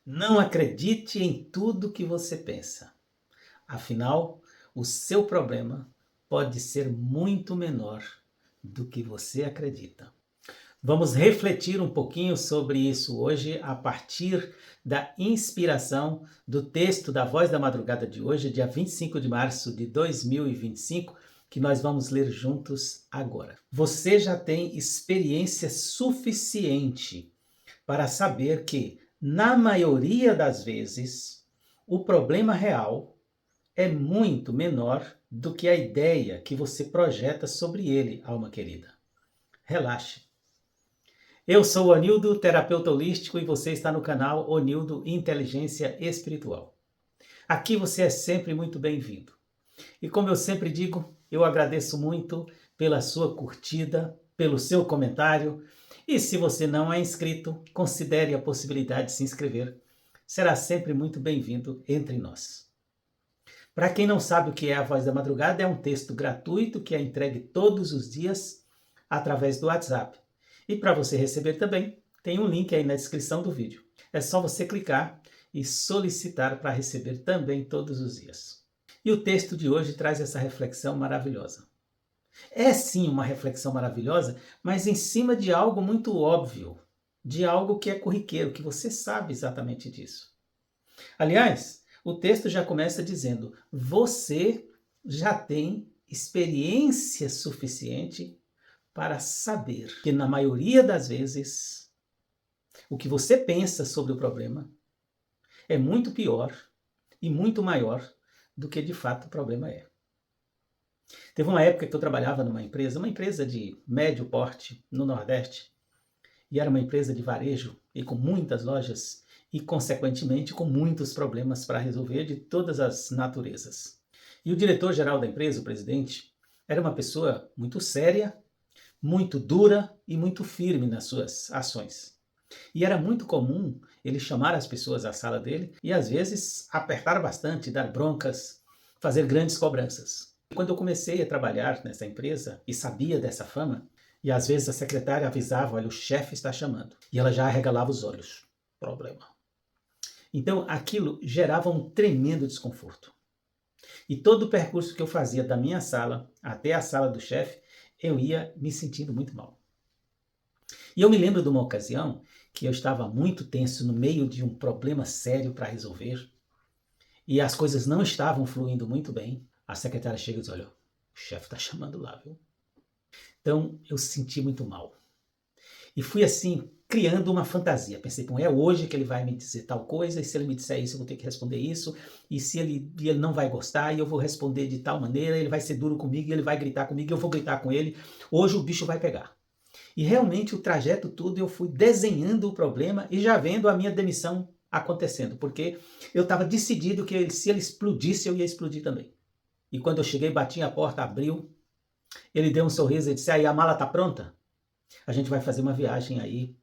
Não acredite em tudo que você pensa. Afinal, o seu problema pode ser muito menor do que você acredita. Vamos refletir um pouquinho sobre isso hoje a partir da inspiração do texto da Voz da Madrugada de hoje, dia 25 de março de 2025, que nós vamos ler juntos agora. Você já tem experiência suficiente para saber que, na maioria das vezes, o problema real é muito menor do que a ideia que você projeta sobre ele, alma querida. Relaxe. Eu sou o Onildo, terapeuta holístico, e você está no canal Onildo Inteligência Espiritual. Aqui você é sempre muito bem-vindo. E como eu sempre digo, eu agradeço muito pela sua curtida, pelo seu comentário. E se você não é inscrito, considere a possibilidade de se inscrever. Será sempre muito bem-vindo entre nós. Para quem não sabe o que é a Voz da Madrugada, é um texto gratuito que é entregue todos os dias através do WhatsApp. E para você receber também, tem um link aí na descrição do vídeo. É só você clicar e solicitar para receber também todos os dias. E o texto de hoje traz essa reflexão maravilhosa. É sim uma reflexão maravilhosa, mas em cima de algo muito óbvio, de algo que é corriqueiro, que você sabe exatamente disso. Aliás, o texto já começa dizendo: você já tem experiência suficiente para saber que, na maioria das vezes, o que você pensa sobre o problema é muito pior e muito maior do que de fato o problema é. Teve uma época que eu trabalhava numa empresa de médio porte no Nordeste, e era uma empresa de varejo e com muitas lojas e, consequentemente, com muitos problemas para resolver de todas as naturezas. E o diretor-geral da empresa, o presidente, era uma pessoa muito séria, muito dura e muito firme nas suas ações. E era muito comum ele chamar as pessoas à sala dele e, às vezes, apertar bastante, dar broncas, fazer grandes cobranças. Quando eu comecei a trabalhar nessa empresa e sabia dessa fama, e às vezes a secretária avisava: olha, o chefe está chamando. E ela já arregalava os olhos. Problema. Então aquilo gerava um tremendo desconforto. E todo o percurso que eu fazia da minha sala até a sala do chefe, eu ia me sentindo muito mal. E eu me lembro de uma ocasião que eu estava muito tenso no meio de um problema sério para resolver, e as coisas não estavam fluindo muito bem. A secretária chega e diz: olha, o chefe está chamando lá, viu? Então eu senti muito mal. E fui assim, criando uma fantasia. Pensei: bom, é hoje que ele vai me dizer tal coisa, e se ele me disser isso, eu vou ter que responder isso, e se ele não vai gostar, e eu vou responder de tal maneira, ele vai ser duro comigo, e ele vai gritar comigo, e eu vou gritar com ele. Hoje o bicho vai pegar. E realmente o trajeto todo eu fui desenhando o problema e já vendo a minha demissão acontecendo, porque eu estava decidido que se ele explodisse, eu ia explodir também. E quando eu cheguei, bati a porta, abriu, ele deu um sorriso e disse: aí, a mala está pronta? A gente vai fazer uma viagem aí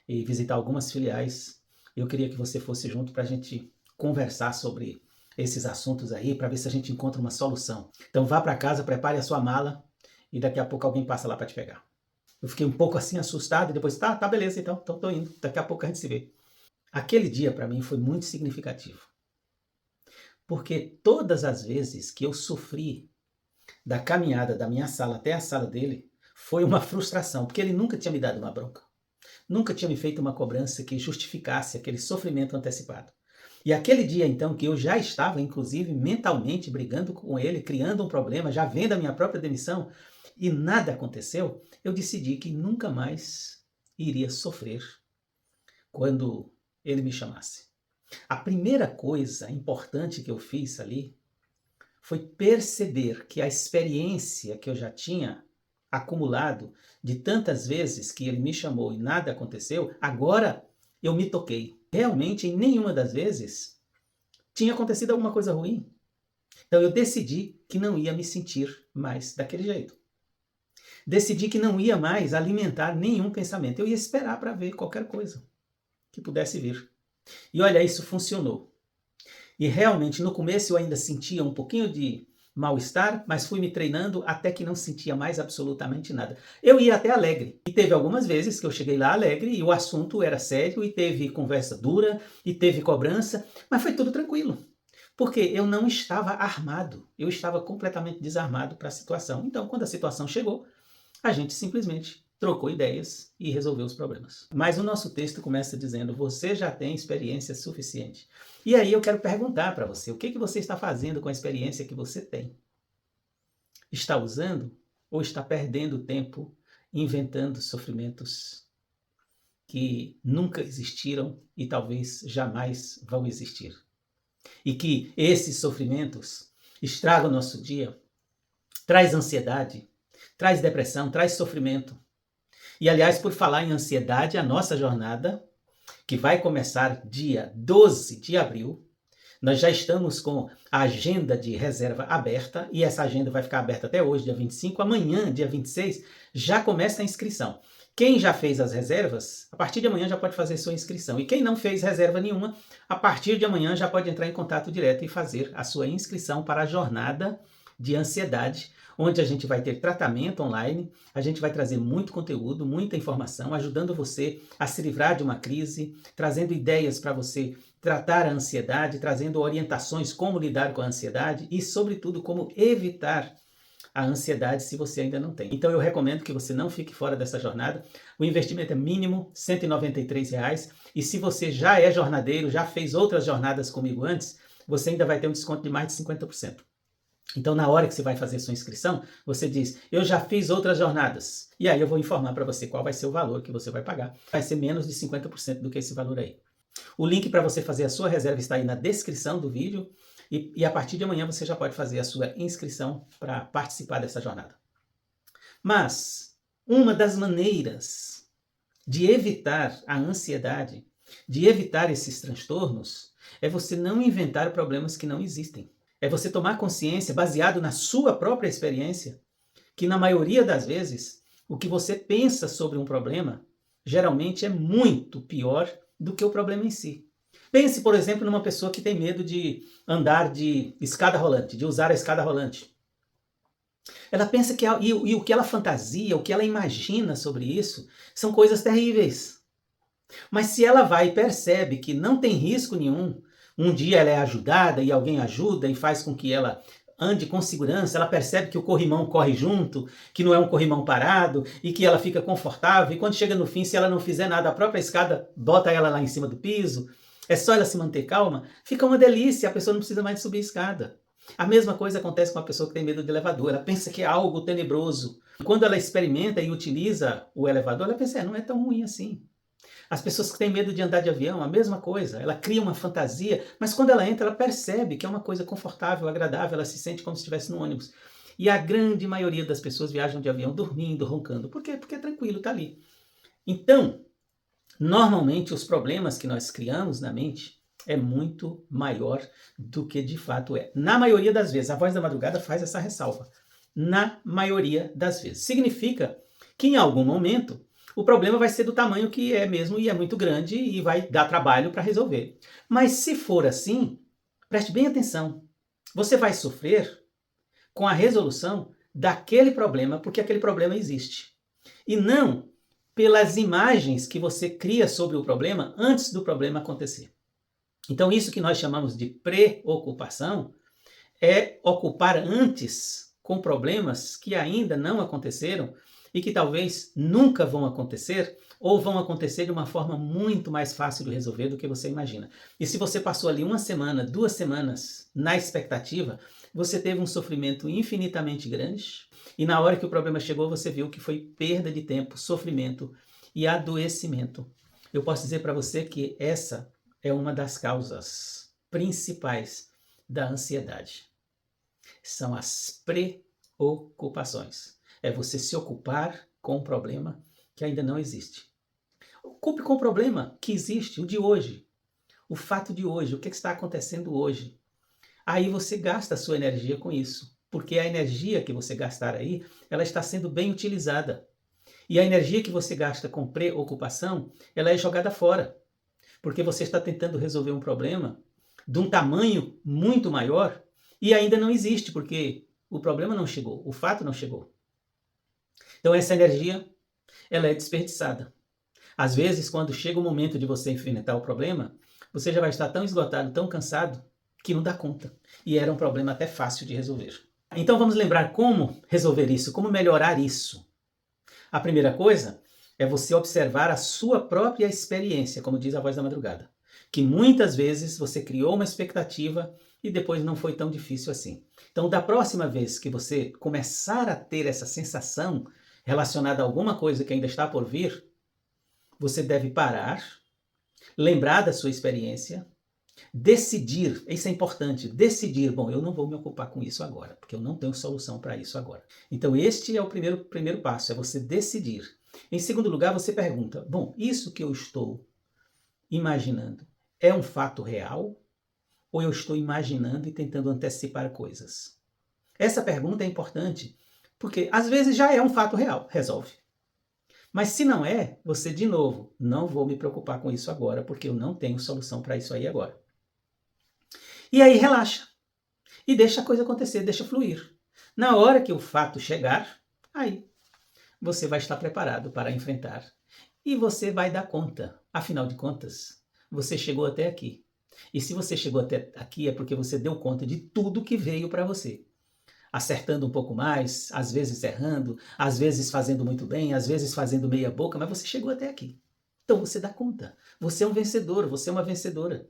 e visitar algumas filiais. Eu queria que você fosse junto para a gente conversar sobre esses assuntos aí, para ver se a gente encontra uma solução. Então vá para casa, prepare a sua mala e daqui a pouco alguém passa lá para te pegar. Eu fiquei um pouco assim assustado e depois: tá beleza, então tô indo, daqui a pouco a gente se vê. Aquele dia para mim foi muito significativo, porque todas as vezes que eu sofri da caminhada da minha sala até a sala dele, foi uma frustração, porque ele nunca tinha me dado uma bronca. Nunca tinha me feito uma cobrança que justificasse aquele sofrimento antecipado. E aquele dia, então, que eu já estava, inclusive, mentalmente brigando com ele, criando um problema, já vendo a minha própria demissão, e nada aconteceu, eu decidi que nunca mais iria sofrer quando ele me chamasse. A primeira coisa importante que eu fiz ali foi perceber que a experiência que eu já tinha acumulado de tantas vezes que ele me chamou e nada aconteceu, agora eu me toquei. Realmente, em nenhuma das vezes tinha acontecido alguma coisa ruim. Então eu decidi que não ia me sentir mais daquele jeito. Decidi que não ia mais alimentar nenhum pensamento. Eu ia esperar para ver qualquer coisa que pudesse vir. E olha, isso funcionou. E realmente, no começo eu ainda sentia um pouquinho de mal-estar, mas fui me treinando até que não sentia mais absolutamente nada. Eu ia até alegre. E teve algumas vezes que eu cheguei lá alegre e o assunto era sério e teve conversa dura e teve cobrança, mas foi tudo tranquilo. Porque eu não estava armado. Eu estava completamente desarmado para a situação. Então, quando a situação chegou, a gente simplesmente trocou ideias e resolveu os problemas. Mas o nosso texto começa dizendo: você já tem experiência suficiente. E aí eu quero perguntar para você, o que você está fazendo com a experiência que você tem? Está usando ou está perdendo tempo inventando sofrimentos que nunca existiram e talvez jamais vão existir? E que esses sofrimentos estragam o nosso dia, traz ansiedade, traz depressão, traz sofrimento. E, aliás, por falar em ansiedade, a nossa jornada, que vai começar dia 12 de abril, nós já estamos com a agenda de reserva aberta, e essa agenda vai ficar aberta até hoje, dia 25. Amanhã, dia 26, já começa a inscrição. Quem já fez as reservas, a partir de amanhã já pode fazer sua inscrição. E quem não fez reserva nenhuma, a partir de amanhã já pode entrar em contato direto e fazer a sua inscrição para a jornada de ansiedade, onde a gente vai ter tratamento online, a gente vai trazer muito conteúdo, muita informação, ajudando você a se livrar de uma crise, trazendo ideias para você tratar a ansiedade, trazendo orientações como lidar com a ansiedade e, sobretudo, como evitar a ansiedade se você ainda não tem. Então eu recomendo que você não fique fora dessa jornada. O investimento é mínimo, R$ 193, e se você já é jornadeiro, já fez outras jornadas comigo antes, você ainda vai ter um desconto de mais de 50%. Então, na hora que você vai fazer sua inscrição, você diz: eu já fiz outras jornadas. E aí eu vou informar para você qual vai ser o valor que você vai pagar. Vai ser menos de 50% do que esse valor aí. O link para você fazer a sua reserva está aí na descrição do vídeo. E a partir de amanhã você já pode fazer a sua inscrição para participar dessa jornada. Mas uma das maneiras de evitar a ansiedade, de evitar esses transtornos, é você não inventar problemas que não existem. É você tomar consciência, baseado na sua própria experiência, que na maioria das vezes, o que você pensa sobre um problema, geralmente é muito pior do que o problema em si. Pense, por exemplo, numa pessoa que tem medo de andar de escada rolante, de usar a escada rolante. Ela pensa que e o que ela fantasia, o que ela imagina sobre isso, são coisas terríveis. Mas se ela vai e percebe que não tem risco nenhum, um dia ela é ajudada e alguém ajuda e faz com que ela ande com segurança, ela percebe que o corrimão corre junto, que não é um corrimão parado e que ela fica confortável, e quando chega no fim, se ela não fizer nada, a própria escada bota ela lá em cima do piso, é só ela se manter calma, fica uma delícia, a pessoa não precisa mais de subir a escada. A mesma coisa acontece com a pessoa que tem medo de elevador, ela pensa que é algo tenebroso. Quando ela experimenta e utiliza o elevador, ela pensa: não é tão ruim assim. As pessoas que têm medo de andar de avião, a mesma coisa. Ela cria uma fantasia, mas quando ela entra, ela percebe que é uma coisa confortável, agradável, ela se sente como se estivesse no ônibus. E a grande maioria das pessoas viajam de avião dormindo, roncando. Por quê? Porque é tranquilo, está ali. Então, normalmente os problemas que nós criamos na mente é muito maior do que de fato é. Na maioria das vezes, a Voz da Madrugada faz essa ressalva. Na maioria das vezes. Significa que em algum momento o problema vai ser do tamanho que é mesmo e é muito grande e vai dar trabalho para resolver. Mas se for assim, preste bem atenção. Você vai sofrer com a resolução daquele problema, porque aquele problema existe. E não pelas imagens que você cria sobre o problema antes do problema acontecer. Então, isso que nós chamamos de preocupação é ocupar antes com problemas que ainda não aconteceram e que talvez nunca vão acontecer, ou vão acontecer de uma forma muito mais fácil de resolver do que você imagina. E se você passou ali 1 semana, 2 semanas na expectativa, você teve um sofrimento infinitamente grande, e na hora que o problema chegou, você viu que foi perda de tempo, sofrimento e adoecimento. Eu posso dizer para você que essa é uma das causas principais da ansiedade. São as preocupações. É você se ocupar com um problema que ainda não existe. Ocupe com o problema que existe, o de hoje. O fato de hoje, o que está acontecendo hoje. Aí você gasta a sua energia com isso. Porque a energia que você gastar aí, ela está sendo bem utilizada. E a energia que você gasta com preocupação, ela é jogada fora. Porque você está tentando resolver um problema de um tamanho muito maior e ainda não existe, porque o problema não chegou, o fato não chegou. Então essa energia, ela é desperdiçada. Às vezes, quando chega o momento de você enfrentar o problema, você já vai estar tão esgotado, tão cansado, que não dá conta. E era um problema até fácil de resolver. Então vamos lembrar como resolver isso, como melhorar isso. A primeira coisa é você observar a sua própria experiência, como diz a Voz da Madrugada. Que muitas vezes você criou uma expectativa e depois não foi tão difícil assim. Então, da próxima vez que você começar a ter essa sensação relacionada a alguma coisa que ainda está por vir, você deve parar, lembrar da sua experiência, decidir, isso é importante, decidir, bom, eu não vou me ocupar com isso agora, porque eu não tenho solução para isso agora. Então este é o primeiro passo, é você decidir. Em segundo lugar, você pergunta, bom, isso que eu estou imaginando é um fato real ou eu estou imaginando e tentando antecipar coisas? Essa pergunta é importante, porque às vezes já é um fato real, resolve. Mas se não é, você de novo, não vou me preocupar com isso agora, porque eu não tenho solução para isso aí agora. E aí relaxa. E deixa a coisa acontecer, deixa fluir. Na hora que o fato chegar, aí você vai estar preparado para enfrentar. E você vai dar conta. Afinal de contas, você chegou até aqui. E se você chegou até aqui é porque você deu conta de tudo que veio para você. Acertando um pouco mais, às vezes errando, às vezes fazendo muito bem, às vezes fazendo meia boca, mas você chegou até aqui. Então você dá conta. Você é um vencedor, você é uma vencedora.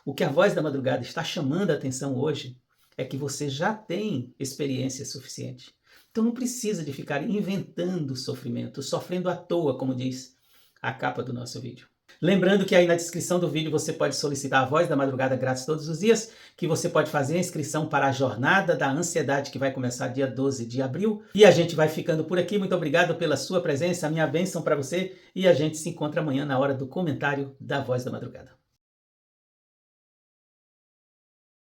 O que a Voz da Madrugada está chamando a atenção hoje é que você já tem experiência suficiente. Então não precisa de ficar inventando sofrimento, sofrendo à toa, como diz a capa do nosso vídeo. Lembrando que aí na descrição do vídeo você pode solicitar a Voz da Madrugada grátis todos os dias, que você pode fazer a inscrição para a Jornada da Ansiedade, que vai começar dia 12 de abril. E a gente vai ficando por aqui. Muito obrigado pela sua presença, a minha bênção para você. E a gente se encontra amanhã na hora do comentário da Voz da Madrugada.